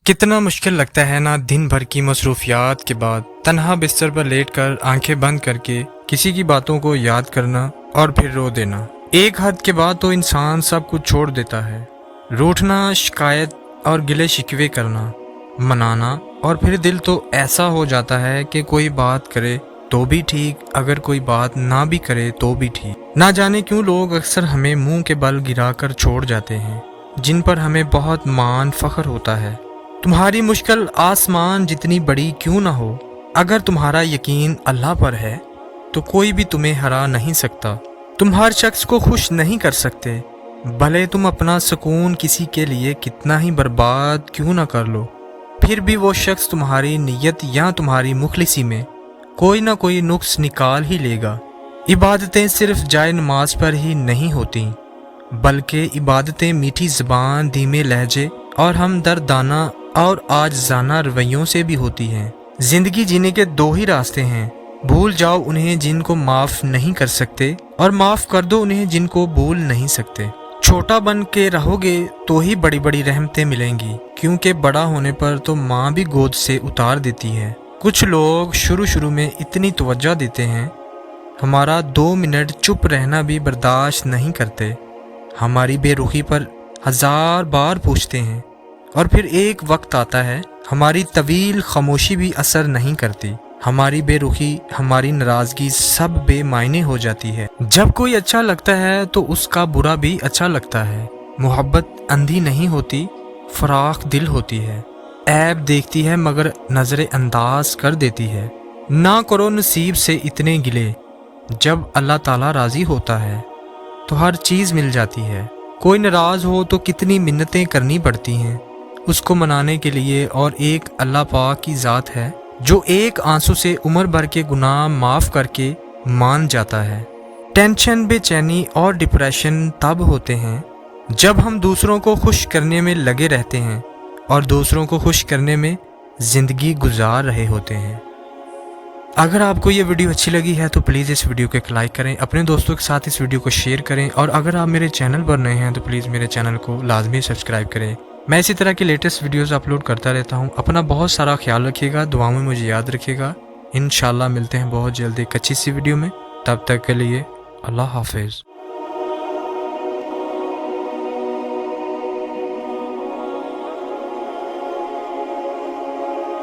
کتنا مشکل لگتا ہے نا دن بھر کی مصروفیات کے بعد تنہا بستر پر لیٹ کر آنکھیں بند کر کے کسی کی باتوں کو یاد کرنا اور پھر رو دینا۔ ایک حد کے بعد تو انسان سب کچھ چھوڑ دیتا ہے، روٹھنا، شکایت اور گلے شکوے کرنا، منانا، اور پھر دل تو ایسا ہو جاتا ہے کہ کوئی بات کرے تو بھی ٹھیک، اگر کوئی بات نہ بھی کرے تو بھی ٹھیک۔ نہ جانے کیوں لوگ اکثر ہمیں منہ کے بل گرا کر چھوڑ جاتے ہیں، جن پر ہمیں بہت مان فخر ہوتا ہے۔ تمہاری مشکل آسمان جتنی بڑی کیوں نہ ہو، اگر تمہارا یقین اللہ پر ہے تو کوئی بھی تمہیں ہرا نہیں سکتا۔ تم ہر شخص کو خوش نہیں کر سکتے، بھلے تم اپنا سکون کسی کے لیے کتنا ہی برباد کیوں نہ کر لو، پھر بھی وہ شخص تمہاری نیت یا تمہاری مخلصی میں کوئی نہ کوئی نقص نکال ہی لے گا۔ عبادتیں صرف جائے نماز پر ہی نہیں ہوتی، بلکہ عبادتیں میٹھی زبان، دھیمے لہجے اور ہمدردانہ اور عاجزانہ رویوں سے بھی ہوتی ہیں۔ زندگی جینے کے دو ہی راستے ہیں، بھول جاؤ انہیں جن کو معاف نہیں کر سکتے، اور معاف کر دو انہیں جن کو بھول نہیں سکتے۔ چھوٹا بن کے رہو گے تو ہی بڑی بڑی رحمتیں ملیں گی، کیونکہ بڑا ہونے پر تو ماں بھی گود سے اتار دیتی ہے۔ کچھ لوگ شروع میں اتنی توجہ دیتے ہیں، ہمارا 2 منٹ چپ رہنا بھی برداشت نہیں کرتے، ہماری بے رخی پر 1000 بار پوچھتے ہیں، اور پھر ایک وقت آتا ہے ہماری طویل خاموشی بھی اثر نہیں کرتی، ہماری بے رخی، ہماری ناراضگی سب بے معنی ہو جاتی ہے۔ جب کوئی اچھا لگتا ہے تو اس کا برا بھی اچھا لگتا ہے۔ محبت اندھی نہیں ہوتی، فراخ دل ہوتی ہے، عیب دیکھتی ہے مگر نظر انداز کر دیتی ہے۔ نہ کرو نصیب سے اتنے گلے، جب اللہ تعالیٰ راضی ہوتا ہے تو ہر چیز مل جاتی ہے۔ کوئی ناراض ہو تو کتنی منتیں کرنی پڑتی ہیں اس کو منانے کے لیے، اور ایک اللہ پاک کی ذات ہے جو ایک آنسو سے عمر بھر کے گناہ معاف کر کے مان جاتا ہے۔ ٹینشن، بے چینی اور ڈپریشن تب ہوتے ہیں جب ہم دوسروں کو خوش کرنے میں لگے رہتے ہیں اور دوسروں کو خوش کرنے میں زندگی گزار رہے ہوتے ہیں۔ اگر آپ کو یہ ویڈیو اچھی لگی ہے تو پلیز اس ویڈیو کو ایک لائک کریں، اپنے دوستوں کے ساتھ اس ویڈیو کو شیئر کریں، اور اگر آپ میرے چینل پر نئے ہیں تو پلیز میرے چینل کو لازمی سبسکرائب کریں۔ میں اسی طرح کی لیٹسٹ ویڈیوز اپلوڈ کرتا رہتا ہوں۔ اپنا بہت سارا خیال رکھیے گا، دعاؤں میں مجھے یاد رکھیے گا۔ انشاءاللہ ملتے ہیں بہت جلد ایک اچھی سی ویڈیو میں، تب تک کے لیے اللہ حافظ۔